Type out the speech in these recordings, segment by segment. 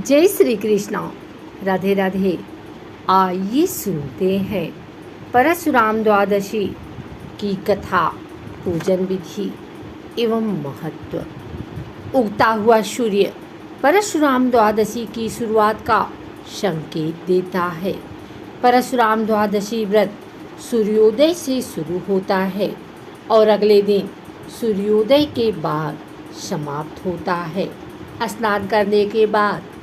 जय श्री कृष्ण। राधे राधे। आइए सुनते हैं परशुराम द्वादशी की कथा, पूजन विधि एवं महत्व। उगता हुआ सूर्य परशुराम द्वादशी की शुरुआत का संकेत देता है। परशुराम द्वादशी व्रत सूर्योदय से शुरू होता है और अगले दिन सूर्योदय के बाद समाप्त होता है। स्नान करने के बाद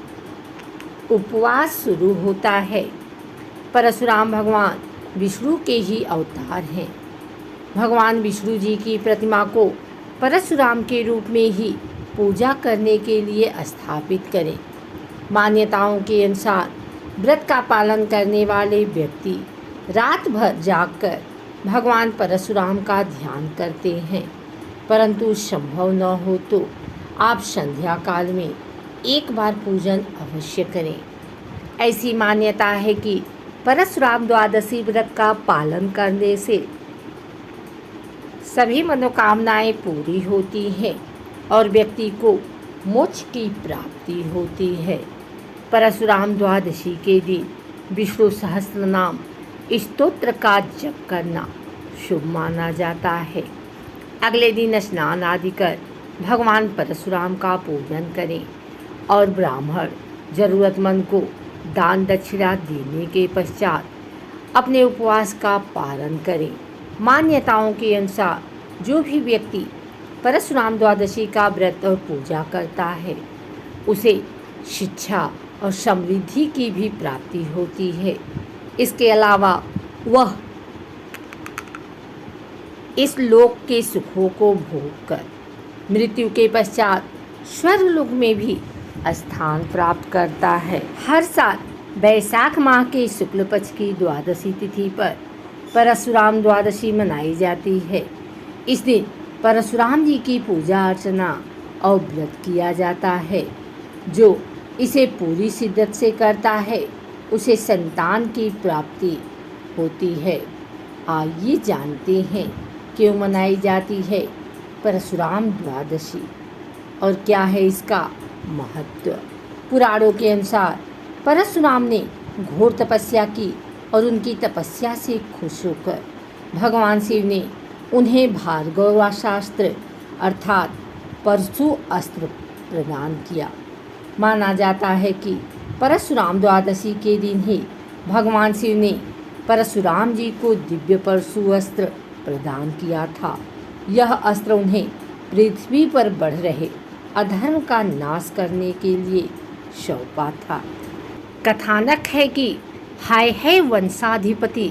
उपवास शुरू होता है। परशुराम भगवान विष्णु के ही अवतार हैं। भगवान विष्णु जी की प्रतिमा को परशुराम के रूप में ही पूजा करने के लिए स्थापित करें। मान्यताओं के अनुसार व्रत का पालन करने वाले व्यक्ति रात भर जागकर भगवान परशुराम का ध्यान करते हैं, परंतु संभव न हो तो आप संध्या काल में एक बार पूजन अवश्य करें। ऐसी मान्यता है कि परशुराम द्वादशी व्रत का पालन करने से सभी मनोकामनाएं पूरी होती हैं और व्यक्ति को मोक्ष की प्राप्ति होती है। परशुराम द्वादशी के दिन विष्णु सहस्त्र नाम स्तोत्र का जप करना शुभ माना जाता है। अगले दिन स्नान आदि कर भगवान परशुराम का पूजन करें और ब्राह्मण जरूरतमंद को दान दक्षिणा देने के पश्चात अपने उपवास का पालन करें। मान्यताओं के अनुसार जो भी व्यक्ति परशुराम द्वादशी का व्रत और पूजा करता है उसे शिक्षा और समृद्धि की भी प्राप्ति होती है। इसके अलावा वह इस लोक के सुखों को भोग कर मृत्यु के पश्चात स्वर्गलोक में भी स्थान प्राप्त करता है। हर साल वैशाख माह के शुक्ल पक्ष की द्वादशी तिथि पर परशुराम द्वादशी मनाई जाती है। इस दिन परशुराम जी की पूजा अर्चना और व्रत किया जाता है। जो इसे पूरी शिद्दत से करता है उसे संतान की प्राप्ति होती है। आइए जानते हैं क्यों मनाई जाती है परशुराम द्वादशी और क्या है इसका महत्व। पुराणों के अनुसार परशुराम ने घोर तपस्या की और उनकी तपस्या से खुश होकर भगवान शिव ने उन्हें भार्गवास्त्र अर्थात परशु अस्त्र प्रदान किया। माना जाता है कि परशुराम द्वादशी के दिन ही भगवान शिव ने परशुराम जी को दिव्य परशु अस्त्र प्रदान किया था। यह अस्त्र उन्हें पृथ्वी पर बढ़ रहे अधर्म का नाश करने के लिए सौंपा था। कथानक है कि हाय वंशाधिपति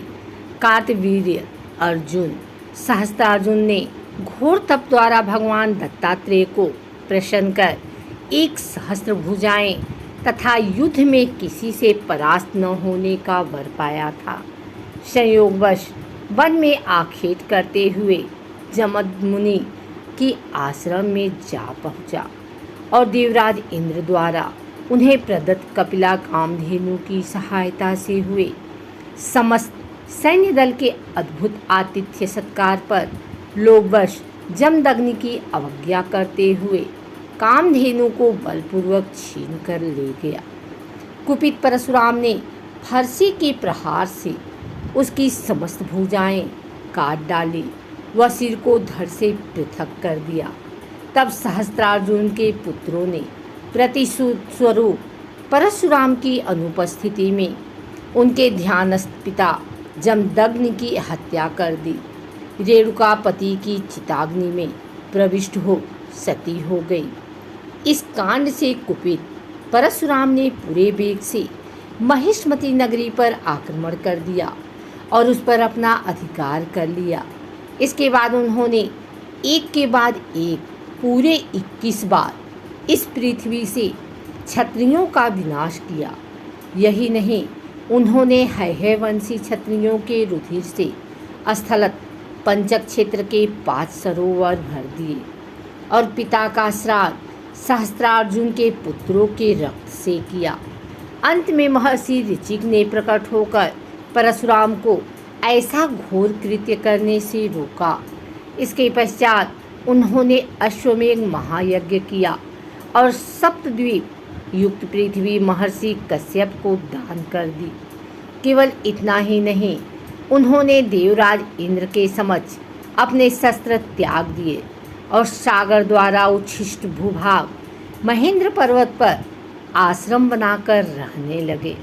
कार्तवीर्य अर्जुन सहस्त्रार्जुन ने घोर तप द्वारा भगवान दत्तात्रेय को प्रसन्न कर 1,000 भुजाएं तथा युद्ध में किसी से परास्त न होने का वर पाया था। संयोगवश वन में आखेट करते हुए जमद मुनि की आश्रम में जा पहुंचा और देवराज इंद्र द्वारा उन्हें प्रदत्त कपिला कामधेनु की सहायता से हुए समस्त सैन्य दल के अद्भुत आतिथ्य सत्कार पर लोभवश जमदग्नि की अवज्ञा करते हुए कामधेनु को बलपूर्वक छीन कर ले गया। कुपित परशुराम ने फरसी के प्रहार से उसकी समस्त भुजाएं काट डाली वह सिर को धड़ से पृथक कर दिया। तब सहस्त्रार्जुन के पुत्रों ने प्रतिशोध स्वरूप परशुराम की अनुपस्थिति में उनके ध्यानस्थ पिता जमदग्नि की हत्या कर दी। रेणुकापति की चिताग्नि में प्रविष्ट हो सती हो गई। इस कांड से कुपित परशुराम ने पूरे वेग से महिष्मती नगरी पर आक्रमण कर दिया और उस पर अपना अधिकार कर लिया। इसके बाद उन्होंने एक के बाद एक पूरे 21 बार इस पृथ्वी से क्षत्रियों का विनाश किया। यही नहीं, उन्होंने हैहयवंशी क्षत्रियों के रुधिर से स्थलत पंचक क्षेत्र के 5 सरोवर भर दिए और पिता का श्राद्ध सहस्त्रार्जुन के पुत्रों के रक्त से किया। अंत में महर्षि ऋचिक ने प्रकट होकर परशुराम को ऐसा घोर कृत्य करने से रोका। इसके पश्चात उन्होंने अश्वमेध महायज्ञ किया और सप्तद्वीप युक्त पृथ्वी महर्षि कश्यप को दान कर दी। केवल इतना ही नहीं, उन्होंने देवराज इंद्र के समक्ष अपने शस्त्र त्याग दिए और सागर द्वारा उच्छिष्ट भूभाग महेंद्र पर्वत पर आश्रम बनाकर रहने लगे।